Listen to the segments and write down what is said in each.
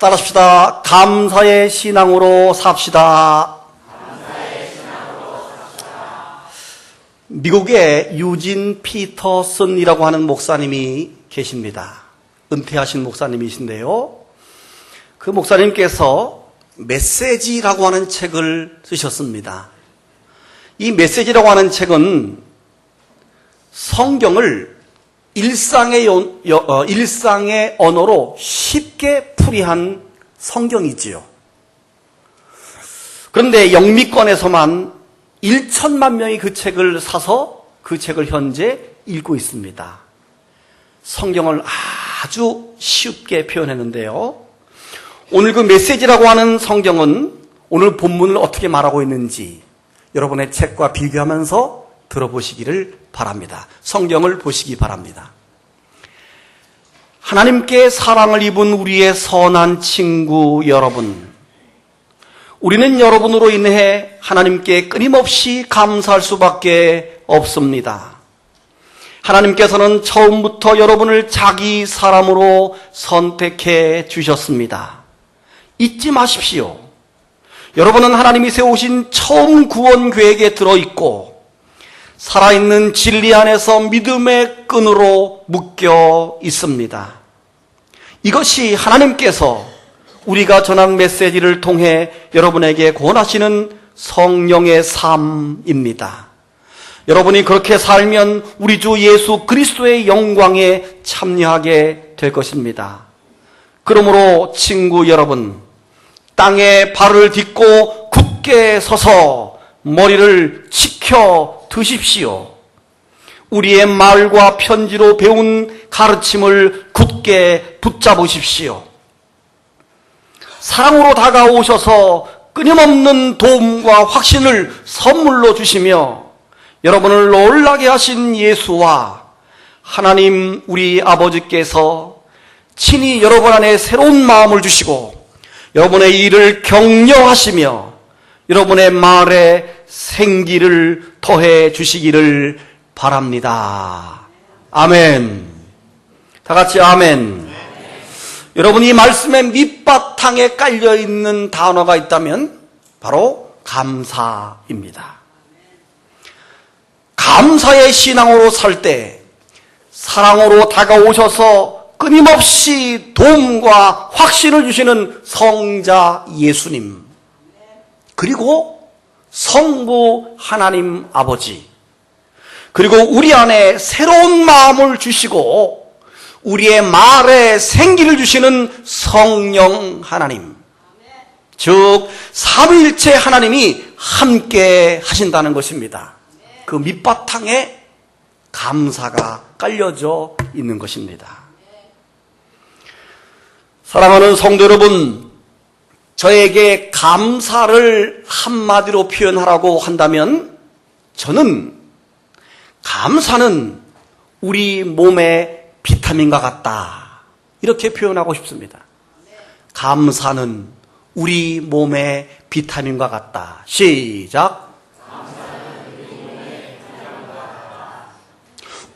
따라합시다. 감사의 신앙으로 삽시다. 미국에 유진 피터슨이라고 하는 목사님이 계십니다. 은퇴하신 목사님이신데요. 그 목사님께서 메시지라고 하는 책을 쓰셨습니다. 이 메시지라고 하는 책은 성경을 일상의 언어로 쉽게 풀이한 성경이지요. 그런데 영미권에서만 1천만 명이 그 책을 사서 그 책을 현재 읽고 있습니다. 성경을 아주 쉽게 표현했는데요. 오늘 그 메시지라고 하는 성경은 오늘 본문을 어떻게 말하고 있는지 여러분의 책과 비교하면서 들어보시기를 바랍니다. 성경을 보시기 바랍니다. 하나님께 사랑을 입은 우리의 선한 친구 여러분, 우리는 여러분으로 인해 하나님께 끊임없이 감사할 수밖에 없습니다. 하나님께서는 처음부터 여러분을 자기 사람으로 선택해 주셨습니다. 잊지 마십시오. 여러분은 하나님이 세우신 처음 구원 계획에 들어있고 살아있는 진리 안에서 믿음의 끈으로 묶여 있습니다. 이것이 하나님께서 우리가 전한 메시지를 통해 여러분에게 권하시는 성령의 삶입니다. 여러분이 그렇게 살면 우리 주 예수 그리스도의 영광에 참여하게 될 것입니다. 그러므로 친구 여러분, 땅에 발을 딛고 굳게 서서 머리를 치켜 드십시오. 우리의 말과 편지로 배운 가르침을 굳게 붙잡으십시오. 사랑으로 다가오셔서 끊임없는 도움과 확신을 선물로 주시며 여러분을 놀라게 하신 예수와 하나님 우리 아버지께서 친히 여러분 안에 새로운 마음을 주시고 여러분의 일을 격려하시며 여러분의 말에 생기를 더해 주시기를 바랍니다. 아멘. 다 같이 아멘. 여러분, 이 말씀의 밑바탕에 깔려있는 단어가 있다면 바로 감사입니다. 감사의 신앙으로 살 때 사랑으로 다가오셔서 끊임없이 도움과 확신을 주시는 성자 예수님, 그리고 성부 하나님 아버지, 그리고 우리 안에 새로운 마음을 주시고 우리의 말에 생기를 주시는 성령 하나님, 즉 삼위일체 하나님이 함께 하신다는 것입니다. 그 밑바탕에 감사가 깔려져 있는 것입니다. 사랑하는 성도 여러분, 저에게 감사를 한마디로 표현하라고 한다면 저는 감사는 우리 몸의 비타민과 같다, 이렇게 표현하고 싶습니다. 감사는 우리 몸의 비타민과 같다. 시작.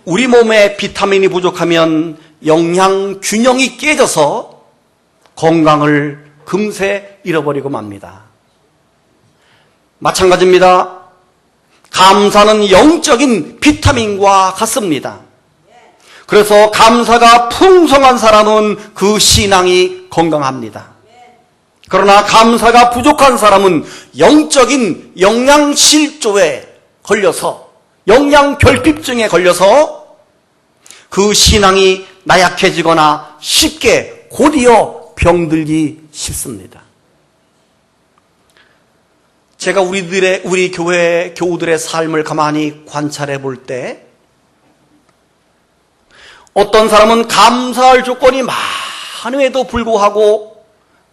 우리 몸에 비타민이 부족하면 영양 균형이 깨져서 건강을 금세 잃어버리고 맙니다. 마찬가지입니다. 감사는 영적인 비타민과 같습니다. 그래서 감사가 풍성한 사람은 그 신앙이 건강합니다. 그러나 감사가 부족한 사람은 영적인 영양실조에 걸려서, 영양결핍증에 걸려서 그 신앙이 나약해지거나 쉽게 곧이어 병들기 쉽습니다. 제가 우리 교회 교우들의 삶을 가만히 관찰해 볼 때 어떤 사람은 감사할 조건이 많음에도 불구하고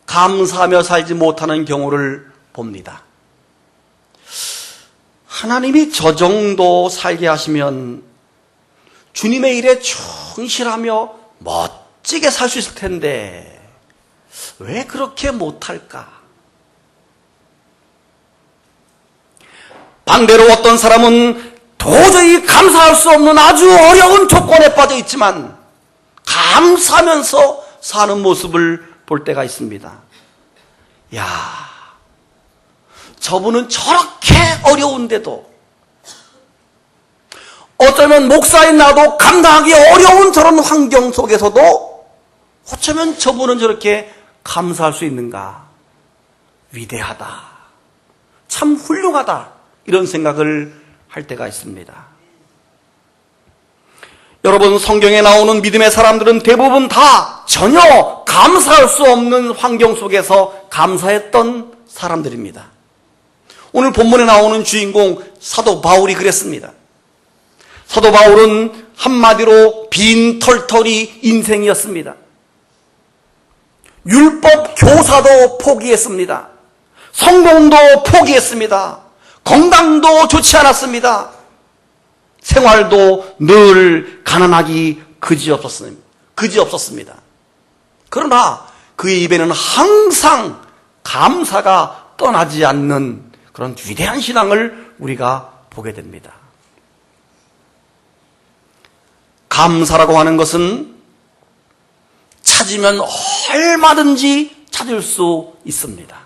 감사하며 살지 못하는 경우를 봅니다. 하나님이 저 정도 살게 하시면 주님의 일에 충실하며 멋지게 살 수 있을 텐데 왜 그렇게 못할까? 반대로 어떤 사람은 도저히 감사할 수 없는 아주 어려운 조건에 빠져 있지만 감사하면서 사는 모습을 볼 때가 있습니다. 야, 저분은 저렇게 어려운데도, 어쩌면 목사인 나도 감당하기 어려운 저런 환경 속에서도 어쩌면 저분은 저렇게 감사할 수 있는가? 위대하다. 참 훌륭하다. 이런 생각을 할 때가 있습니다. 여러분, 성경에 나오는 믿음의 사람들은 대부분 다 전혀 감사할 수 없는 환경 속에서 감사했던 사람들입니다. 오늘 본문에 나오는 주인공 사도 바울이 그랬습니다. 사도 바울은 한마디로 빈털터리 인생이었습니다. 율법 교사도 포기했습니다. 성공도 포기했습니다. 건강도 좋지 않았습니다. 생활도 늘 가난하기 그지없었습니다. 그러나 그의 입에는 항상 감사가 떠나지 않는 그런 위대한 신앙을 우리가 보게 됩니다. 감사라고 하는 것은 찾으면 얼마든지 찾을 수 있습니다.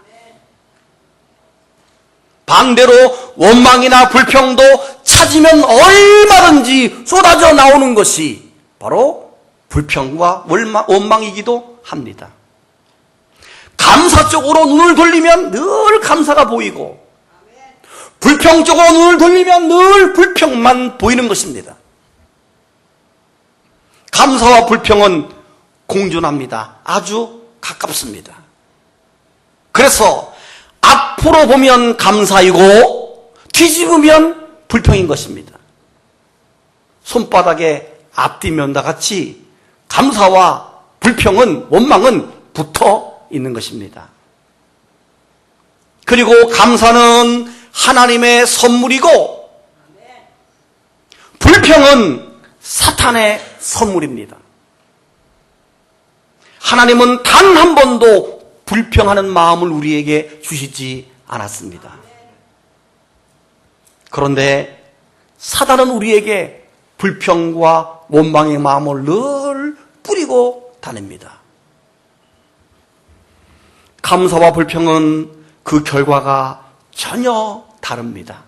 반대로 원망이나 불평도 찾으면 얼마든지 쏟아져 나오는 것이 바로 불평과 원망이기도 합니다. 감사 쪽으로 눈을 돌리면 늘 감사가 보이고, 불평 쪽으로 눈을 돌리면 늘 불평만 보이는 것입니다. 감사와 불평은 공존합니다. 아주 가깝습니다. 그래서 앞으로 보면 감사이고 뒤집으면 불평인 것입니다. 손바닥에 앞뒤면다 같이 감사와 불평은, 원망은 붙어 있는 것입니다. 그리고 감사는 하나님의 선물이고 불평은 사탄의 선물입니다. 하나님은 단 한 번도 불평하는 마음을 우리에게 주시지 않았습니다. 그런데 사단은 우리에게 불평과 원망의 마음을 늘 뿌리고 다닙니다. 감사와 불평은 그 결과가 전혀 다릅니다.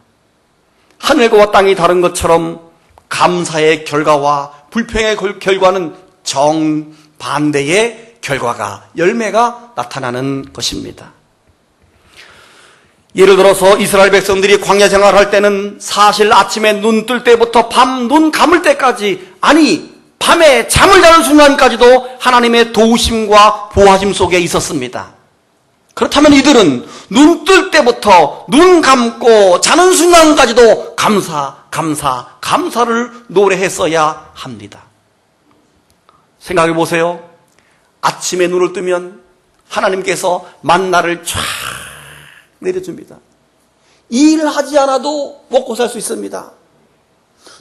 하늘과 땅이 다른 것처럼 감사의 결과와 불평의 결과는 정반대의 결과가, 열매가 나타나는 것입니다. 예를 들어서 이스라엘 백성들이 광야 생활할 때는 사실 아침에 눈 뜰 때부터 밤 눈 감을 때까지, 아니 밤에 잠을 자는 순간까지도 하나님의 도우심과 보호하심 속에 있었습니다. 그렇다면 이들은 눈 뜰 때부터 눈 감고 자는 순간까지도 감사를 노래했어야 합니다. 생각해 보세요. 아침에 눈을 뜨면 하나님께서 만나를 쫙 내려줍니다. 일하지 않아도 먹고 살 수 있습니다.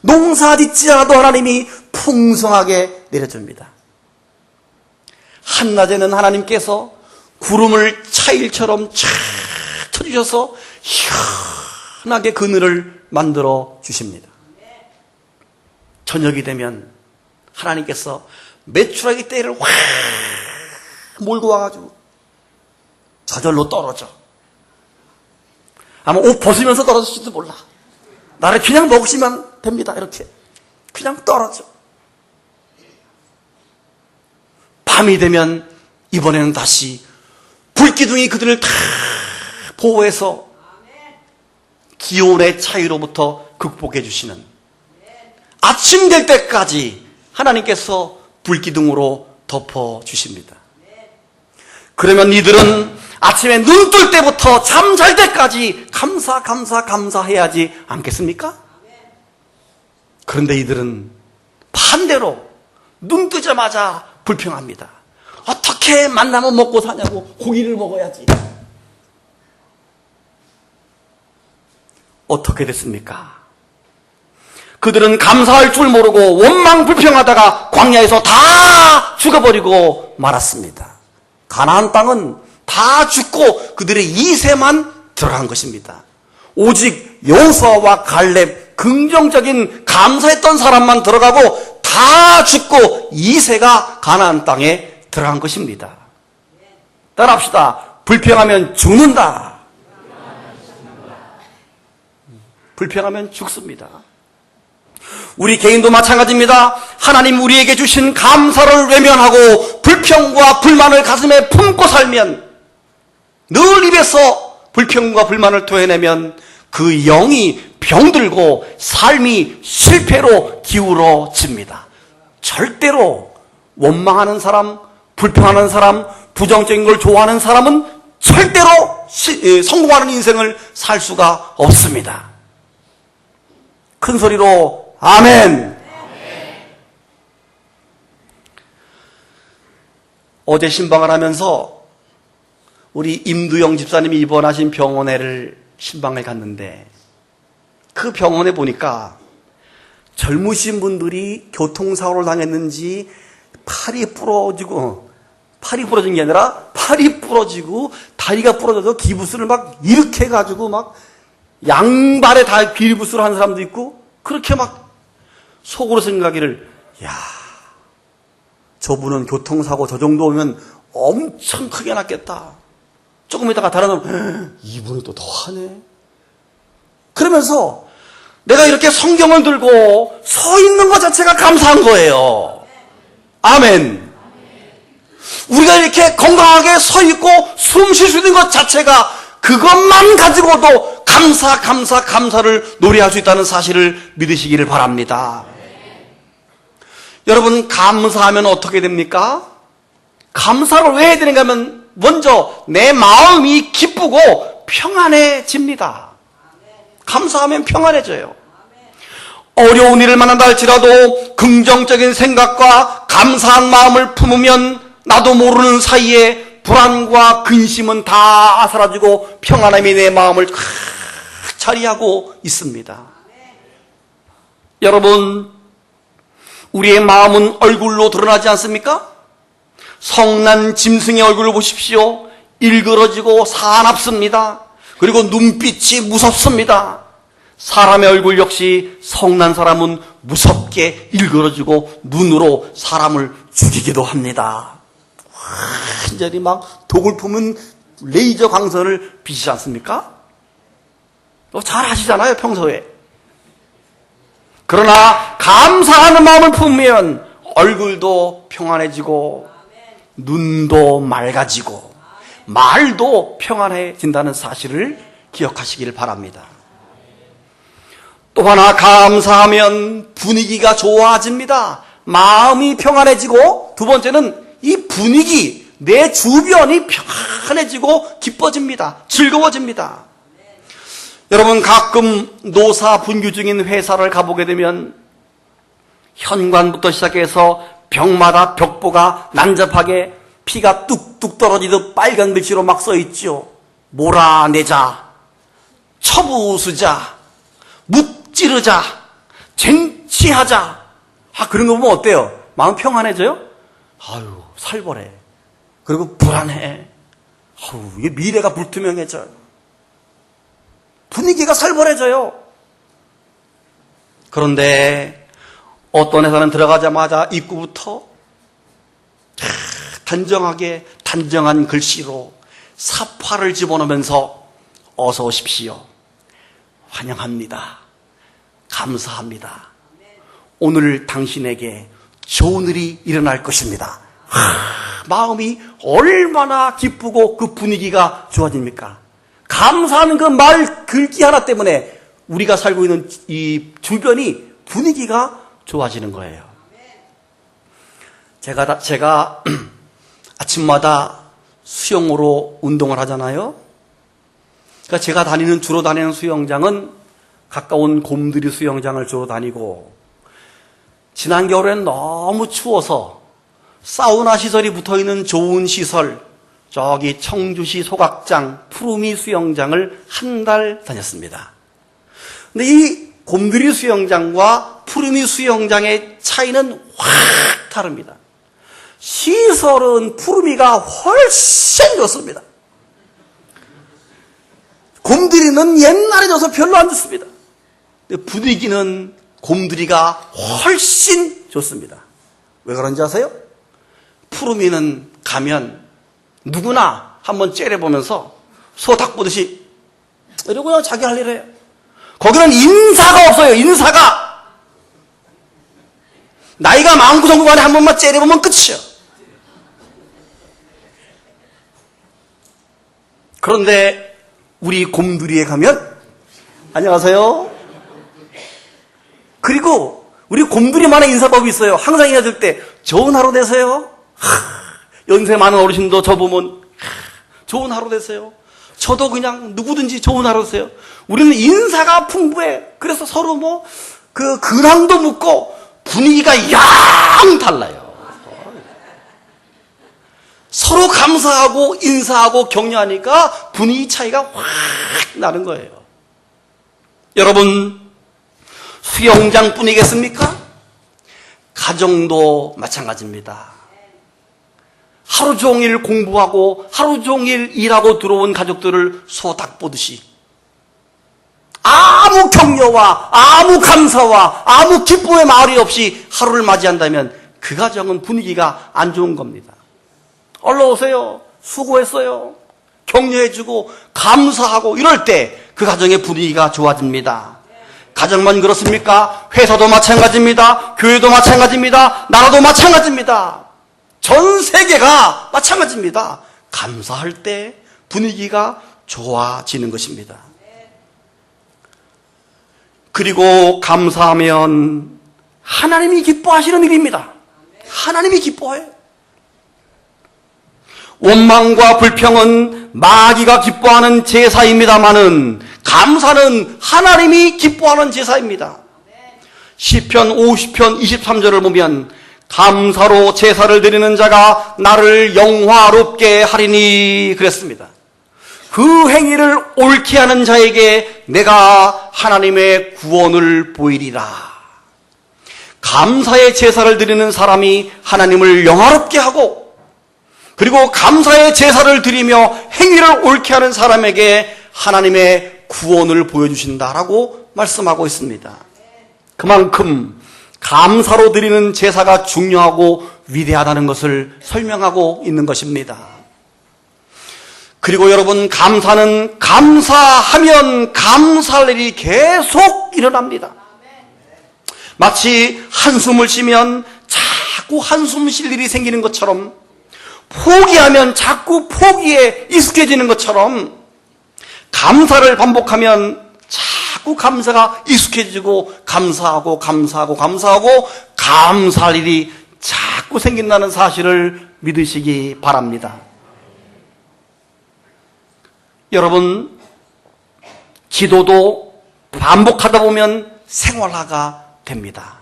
농사 짓지 않아도 하나님이 풍성하게 내려줍니다. 한낮에는 하나님께서 구름을 차일처럼 쫙 쳐주셔서 시원하게 그늘을 만들어 주십니다. 저녁이 되면 하나님께서 메추라기 떼를 확 몰고 와가지고 저절로 떨어져. 아마 옷 벗으면서 떨어질지도 몰라. 나를 그냥 먹으시면 됩니다. 이렇게 그냥 떨어져. 밤이 되면 이번에는 다시 불기둥이 그들을 다 보호해서 기온의 차이로부터 극복해 주시는, 아침 될 때까지 하나님께서 불기둥으로 덮어 주십니다. 그러면 이들은 아침에 눈 뜰 때부터 잠 잘 때까지 감사해야지 않겠습니까? 그런데 이들은 반대로 눈 뜨자마자 불평합니다. 어떻게 만나면 먹고 사냐고, 고기를 먹어야지. 어떻게 됐습니까? 그들은 감사할 줄 모르고 원망 불평하다가 광야에서 다 죽어버리고 말았습니다. 가나안 땅은 다 죽고 그들의 2세만 들어간 것입니다. 오직 여호수아와 갈렙, 긍정적인 감사했던 사람만 들어가고 다 죽고 2세가 가나안 땅에 들어간 것입니다. 따라합시다. 불평하면 죽는다. 불평하면 죽습니다. 우리 개인도 마찬가지입니다. 하나님 우리에게 주신 감사를 외면하고 불평과 불만을 가슴에 품고 살면, 늘 입에서 불평과 불만을 토해내면 그 영이 병들고 삶이 실패로 기울어집니다. 절대로 원망하는 사람, 불평하는 사람, 부정적인 걸 좋아하는 사람은 절대로 성공하는 인생을 살 수가 없습니다. 큰 소리로 아멘. 어제 신방을 하면서 우리 임두영 집사님이 입원하신 병원에를 신방을 갔는데, 그 병원에 보니까 젊으신 분들이 교통사고를 당했는지 팔이 부러진 게 아니라 팔이 부러지고 다리가 부러져서 기부스를 막 이렇게 해가지고 막 양발에 다 기부스를 하는 사람도 있고, 그렇게 막 속으로 생각하기를, 야, 저분은 교통사고 저 정도 오면 엄청 크게 났겠다. 조금 있다가 다른 사람, 이분은 또 더하네. 그러면서 내가 이렇게 성경을 들고 서 있는 것 자체가 감사한 거예요. 아멘. 우리가 이렇게 건강하게 서 있고 숨 쉴 수 있는 것 자체가, 그것만 가지고도 감사를 노래할 수 있다는 사실을 믿으시기를 바랍니다. 여러분, 감사하면 어떻게 됩니까? 감사를 왜 해야 되는가 하면, 먼저 내 마음이 기쁘고 평안해집니다. 감사하면 평안해져요. 어려운 일을 만난다 할지라도 긍정적인 생각과 감사한 마음을 품으면 나도 모르는 사이에 불안과 근심은 다 사라지고 평안함이 내 마음을 꽉 차리하고 있습니다. 여러분, 우리의 마음은 얼굴로 드러나지 않습니까? 성난 짐승의 얼굴을 보십시오. 일그러지고 사납습니다. 그리고 눈빛이 무섭습니다. 사람의 얼굴 역시 성난 사람은 무섭게 일그러지고 눈으로 사람을 죽이기도 합니다. 완전히 막 독을 품은 레이저 광선을 비치지 않습니까? 잘 아시잖아요, 평소에. 그러나 감사하는 마음을 품으면 얼굴도 평안해지고 눈도 맑아지고 말도 평안해진다는 사실을 기억하시길 바랍니다. 또 하나, 감사하면 분위기가 좋아집니다. 마음이 평안해지고, 두 번째는 이 분위기, 내 주변이 평안해지고 기뻐집니다. 즐거워집니다. 여러분, 가끔 노사 분규 중인 회사를 가보게 되면 현관부터 시작해서 벽마다 벽보가 난잡하게 피가 뚝뚝 떨어지듯 빨간 글씨로 막 써있죠. 몰아내자, 처부수자, 무찌르자, 쟁취하자. 그런 거 보면 어때요? 마음 평안해져요? 아유, 살벌해. 그리고 불안해. 아유, 이게 미래가 불투명해져요. 분위기가 살벌해져요. 그런데 어떤 회사는 들어가자마자 입구부터 단정한 글씨로 사파를 집어넣으면서 어서 오십시오. 환영합니다. 감사합니다. 오늘 당신에게 좋은 일이 일어날 것입니다. 마음이 얼마나 기쁘고 그 분위기가 좋아집니까? 감사하는 그 말 글귀 하나 때문에 우리가 살고 있는 이 주변이 분위기가 좋아지는 거예요. 제가 아침마다 수영으로 운동을 하잖아요. 그러니까 제가 주로 다니는 수영장은 가까운 곰들이 수영장을 주로 다니고, 지난 겨울엔 너무 추워서 사우나 시설이 붙어있는 좋은 시설, 저기 청주시 소각장 푸르미 수영장을 한 달 다녔습니다. 근데 이 곰들이 수영장과 푸르미 수영장의 차이는 확 다릅니다. 시설은 푸르미가 훨씬 좋습니다. 곰들이는 옛날에 져서 별로 안 좋습니다. 근데 분위기는 곰들이가 훨씬 좋습니다. 왜 그런지 아세요? 푸르미는 가면 누구나 한번 째려보면서 소 닭 보듯이 이러고 그냥 자기 할 일 해요. 거기는 인사가 없어요. 인사가. 나이가 많고 정도 간에 한 번만 째려보면 끝이요. 그런데 우리 곰두리에 가면 안녕하세요. 그리고 우리 곰두리만의 인사법이 있어요. 항상 인사드릴 때 좋은 하루 되세요. 연세 많은 어르신도 저 보면 좋은 하루 되세요. 저도 그냥 누구든지 좋은 하루 되세요. 우리는 인사가 풍부해. 그래서 서로 근황도 묻고 분위기가 양 달라요. 서로 감사하고 인사하고 격려하니까 분위기 차이가 확 나는 거예요. 여러분, 수영장 뿐이겠습니까? 가정도 마찬가지입니다. 하루 종일 공부하고 하루 종일 일하고 들어온 가족들을 소 닭 보듯이 아무 격려와 아무 감사와 아무 기쁨의 말이 없이 하루를 맞이한다면 그 가정은 분위기가 안 좋은 겁니다. 얼른 오세요. 수고했어요. 격려해주고 감사하고 이럴 때 그 가정의 분위기가 좋아집니다. 가정만 그렇습니까? 회사도 마찬가지입니다. 교회도 마찬가지입니다. 나라도 마찬가지입니다. 전 세계가 마찬가지입니다. 감사할 때 분위기가 좋아지는 것입니다. 그리고 감사하면 하나님이 기뻐하시는 일입니다. 하나님이 기뻐해요. 원망과 불평은 마귀가 기뻐하는 제사입니다마는 감사는 하나님이 기뻐하는 제사입니다. 시편 50편 23절을 보면 감사로 제사를 드리는 자가 나를 영화롭게 하리니 그랬습니다. 그 행위를 옳게 하는 자에게 내가 하나님의 구원을 보이리라. 감사의 제사를 드리는 사람이 하나님을 영화롭게 하고 그리고 감사의 제사를 드리며 행위를 옳게 하는 사람에게 하나님의 구원을 보여주신다라고 말씀하고 있습니다. 그만큼 감사로 드리는 제사가 중요하고 위대하다는 것을 설명하고 있는 것입니다. 그리고 여러분, 감사는 감사하면 감사할 일이 계속 일어납니다. 마치 한숨을 쉬면 자꾸 한숨 쉴 일이 생기는 것처럼 포기하면 자꾸 포기에 익숙해지는 것처럼 감사를 반복하면 자꾸 감사가 익숙해지고 감사하고 감사할 일이 자꾸 생긴다는 사실을 믿으시기 바랍니다. 여러분, 기도도 반복하다 보면 생활화가 됩니다.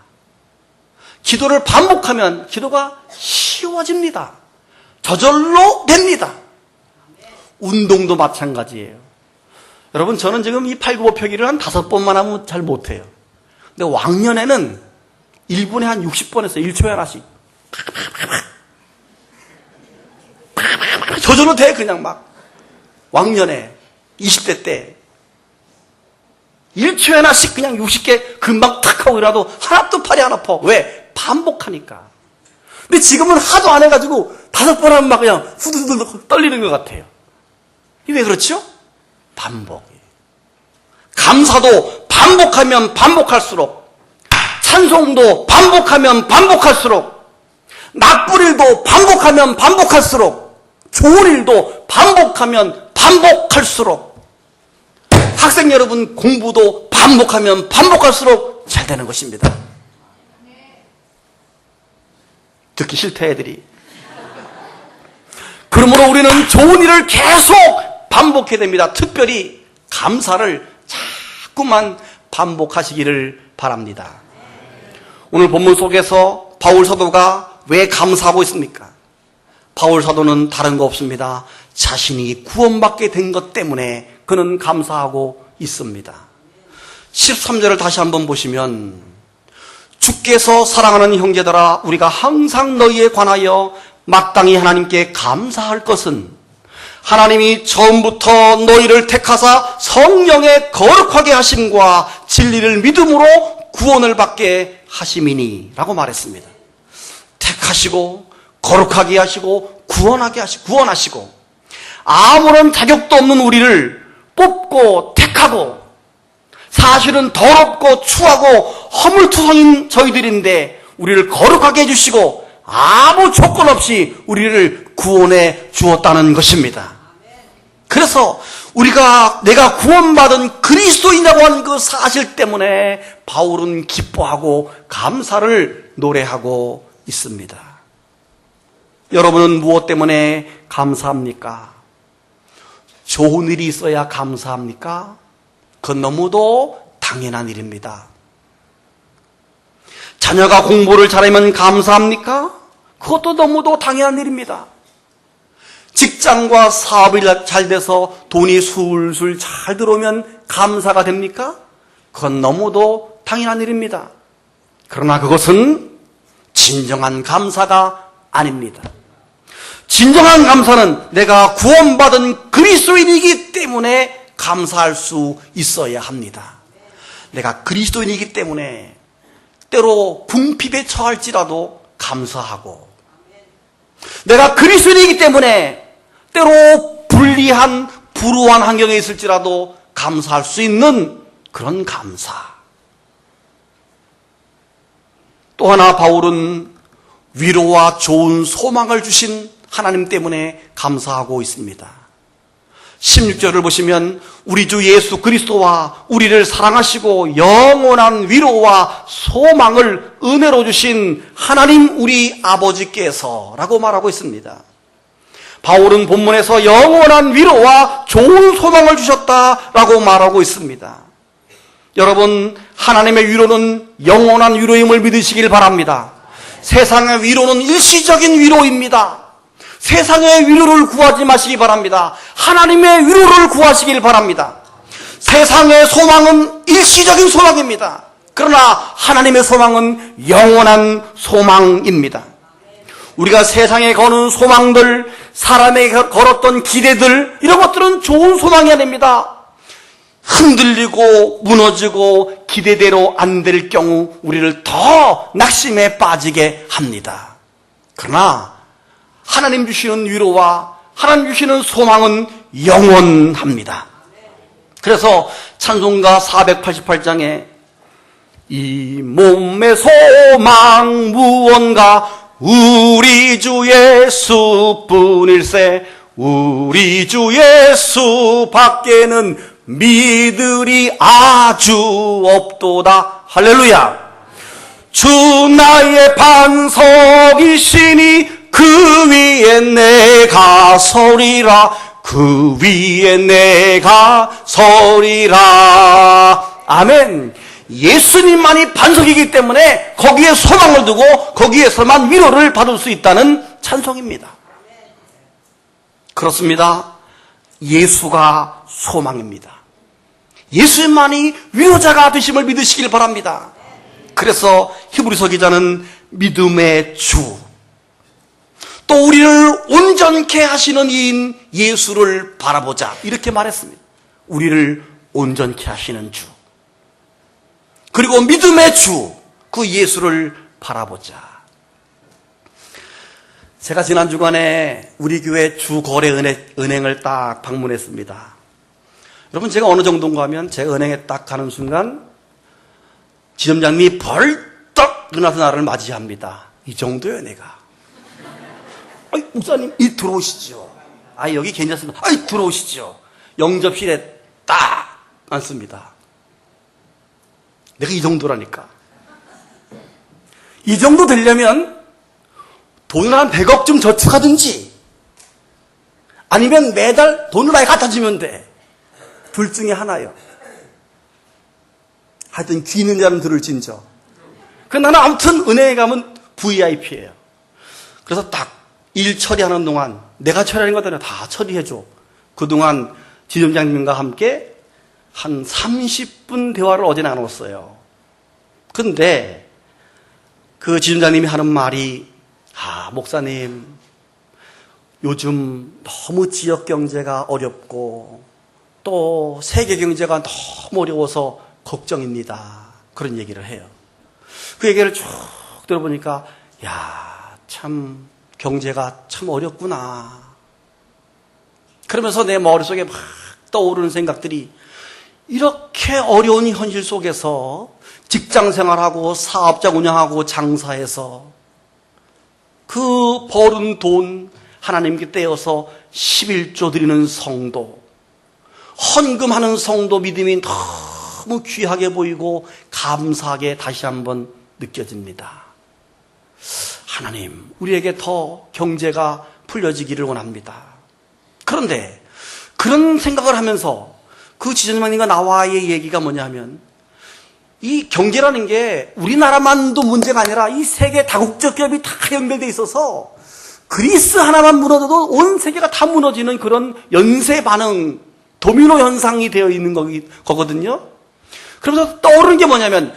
기도를 반복하면 기도가 쉬워집니다. 저절로 됩니다. 운동도 마찬가지예요. 여러분, 저는 지금 이 895표기를 한 5번만 하면 잘 못해요. 근데 왕년에는 1분에 한 60번 했어요. 1초에 하나씩. 저절로 돼, 그냥 막. 왕년에, 20대 때. 1초에 하나씩 그냥 60개 금방 탁 하고 이라도 하나도 팔이 안 아파. 왜? 반복하니까. 근데 지금은 하도 안 해가지고 5번 하면 막 그냥 후두두두 떨리는 것 같아요. 이게 왜 그렇죠? 반복. 감사도 반복하면 반복할수록, 찬송도 반복하면 반복할수록, 나쁜 일도 반복하면 반복할수록, 좋은 일도 반복하면 반복할수록, 학생 여러분 공부도 반복하면 반복할수록 잘 되는 것입니다. 듣기 싫다 애들이. 그러므로 우리는 좋은 일을 계속 반복해야 됩니다. 특별히 감사를 자꾸만 반복하시기를 바랍니다. 오늘 본문 속에서 바울 사도가 왜 감사하고 있습니까? 바울 사도는 다른 거 없습니다. 자신이 구원받게 된 것 때문에 그는 감사하고 있습니다. 13절을 다시 한번 보시면 주께서 사랑하는 형제들아, 우리가 항상 너희에 관하여 마땅히 하나님께 감사할 것은 하나님이 처음부터 너희를 택하사 성령에 거룩하게 하심과 진리를 믿음으로 구원을 받게 하심이니 라고 말했습니다. 택하시고 거룩하게 하시고 구원하시고 아무런 자격도 없는 우리를 뽑고 택하고 사실은 더럽고 추하고 허물투성인 저희들인데 우리를 거룩하게 해주시고 아무 조건 없이 우리를 구원해 주었다는 것입니다. 그래서 내가 구원받은 그리스도인이라고 하는 그 사실 때문에 바울은 기뻐하고 감사를 노래하고 있습니다. 여러분은 무엇 때문에 감사합니까? 좋은 일이 있어야 감사합니까? 그건 너무도 당연한 일입니다. 자녀가 공부를 잘하면 감사합니까? 그것도 너무도 당연한 일입니다. 직장과 사업이 잘 돼서 돈이 술술 잘 들어오면 감사가 됩니까? 그건 너무도 당연한 일입니다. 그러나 그것은 진정한 감사가 아닙니다. 진정한 감사는 내가 구원받은 그리스도인이기 때문에 감사할 수 있어야 합니다. 내가 그리스도인이기 때문에 때로 궁핍에 처할지라도 감사하고, 내가 그리스도인이기 때문에 때로 불리한 불우한 환경에 있을지라도 감사할 수 있는 그런 감사. 또 하나 바울은 위로와 좋은 소망을 주신 하나님 때문에 감사하고 있습니다. 16절을 보시면 우리 주 예수 그리스도와 우리를 사랑하시고 영원한 위로와 소망을 은혜로 주신 하나님 우리 아버지께서 라고 말하고 있습니다. 바울은 본문에서 영원한 위로와 좋은 소망을 주셨다라고 말하고 있습니다. 여러분, 하나님의 위로는 영원한 위로임을 믿으시길 바랍니다. 세상의 위로는 일시적인 위로입니다. 세상의 위로를 구하지 마시기 바랍니다. 하나님의 위로를 구하시길 바랍니다. 세상의 소망은 일시적인 소망입니다. 그러나 하나님의 소망은 영원한 소망입니다. 우리가 세상에 거는 소망들, 사람에게 걸었던 기대들, 이런 것들은 좋은 소망이 아닙니다. 흔들리고 무너지고 기대대로 안 될 경우 우리를 더 낙심에 빠지게 합니다. 그러나 하나님 주시는 위로와 하나님 주시는 소망은 영원합니다. 그래서 찬송가 488장에 이 몸의 소망 무언가 우리 주 예수뿐일세 우리 주 예수 밖에는 믿으리 아주 없도다. 할렐루야. 주 나의 반석이시니 그 위에 내가 서리라 그 위에 내가 서리라. 아멘. 예수님만이 반석이기 때문에 거기에 소망을 두고 거기에서만 위로를 받을 수 있다는 찬송입니다. 그렇습니다. 예수가 소망입니다. 예수님만이 위로자가 되심을 믿으시길 바랍니다. 그래서 히브리서 기자는 믿음의 주, 또 우리를 온전케 하시는 이인 예수를 바라보자 이렇게 말했습니다. 우리를 온전케 하시는 주, 그리고 믿음의 주, 그 예수를 바라보자. 제가 지난 주간에 우리 교회 주거래은행을 딱 방문했습니다. 여러분, 제가 어느 정도인가 하면 제가 은행에 딱 가는 순간 지점장님이 벌떡 일어나서 나를 맞이합니다. 이 정도예요, 내가. 아이, 목사님, 들어오시죠. 여기 괜찮습니다. 들어오시죠. 영접실에 딱 앉습니다. 내가 이 정도라니까. 이 정도 되려면 돈을 한 100억 좀 저축하든지 아니면 매달 돈을 아예 갖다 주면 돼. 둘 중에 하나요. 하여튼 귀 있는 자는 들을진저. 나는 아무튼 은행에 가면 VIP예요. 그래서 딱 일 처리하는 동안 내가 처리하는 것들은 다 처리해줘. 그동안 지점장님과 함께 한 30분 대화를 어제 나눴어요. 근데 그 지점장님이 하는 말이 목사님, 요즘 너무 지역 경제가 어렵고 또 세계 경제가 너무 어려워서 걱정입니다. 그런 얘기를 해요. 그 얘기를 쭉 들어보니까 참 경제가 참 어렵구나. 그러면서 내 머릿속에 막 떠오르는 생각들이, 이렇게 어려운 현실 속에서 직장 생활하고 사업장 운영하고 장사해서 그 벌은 돈 하나님께 떼어서 11조 드리는 성도, 헌금하는 성도 믿음이 너무 귀하게 보이고 감사하게 다시 한번 느껴집니다. 하나님, 우리에게 더 경제가 풀려지기를 원합니다. 그런데 그런 생각을 하면서 그 지전장님과 나와의 얘기가 뭐냐면, 이 경제라는 게 우리나라만도 문제가 아니라 이 세계 다국적 기업이 다 연결되어 있어서 그리스 하나만 무너져도 온 세계가 다 무너지는 그런 연쇄 반응, 도미노 현상이 되어 있는 거거든요. 그러면서 떠오르는 게 뭐냐면,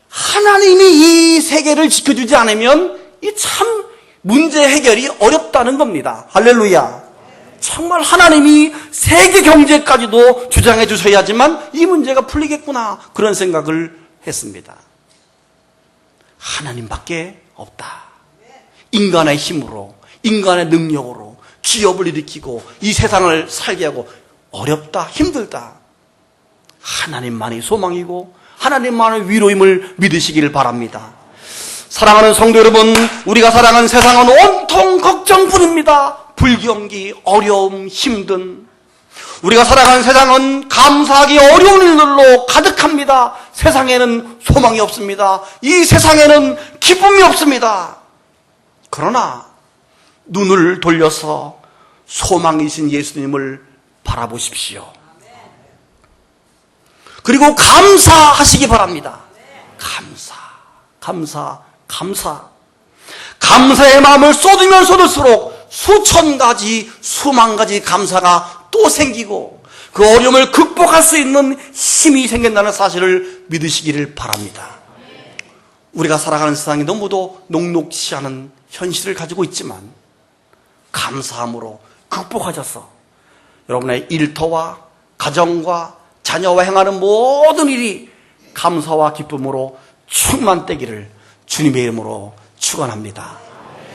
하나님이 이 세계를 지켜주지 않으면 이 참 문제 해결이 어렵다는 겁니다. 할렐루야. 정말 하나님이 세계 경제까지도 주장해 주셔야지만 이 문제가 풀리겠구나, 그런 생각을 했습니다. 하나님밖에 없다. 인간의 힘으로, 인간의 능력으로 기업을 일으키고 이 세상을 살게 하고 어렵다, 힘들다. 하나님만이 소망이고 하나님만의 위로임을 믿으시기를 바랍니다. 사랑하는 성도 여러분, 우리가 살아가는 세상은 온통 걱정뿐입니다. 불경기, 어려움, 힘든, 우리가 살아가는 세상은 감사하기 어려운 일들로 가득합니다. 세상에는 소망이 없습니다. 이 세상에는 기쁨이 없습니다. 그러나 눈을 돌려서 소망이신 예수님을 바라보십시오. 그리고 감사하시기 바랍니다. 감사의 마음을 쏟으면 쏟을수록 수천 가지, 수만 가지 감사가 또 생기고 그 어려움을 극복할 수 있는 힘이 생긴다는 사실을 믿으시기를 바랍니다. 우리가 살아가는 세상이 너무도 녹록치 않은 현실을 가지고 있지만 감사함으로 극복하셔서 여러분의 일터와 가정과 자녀와 행하는 모든 일이 감사와 기쁨으로 충만되기를 주님의 이름으로 축원합니다.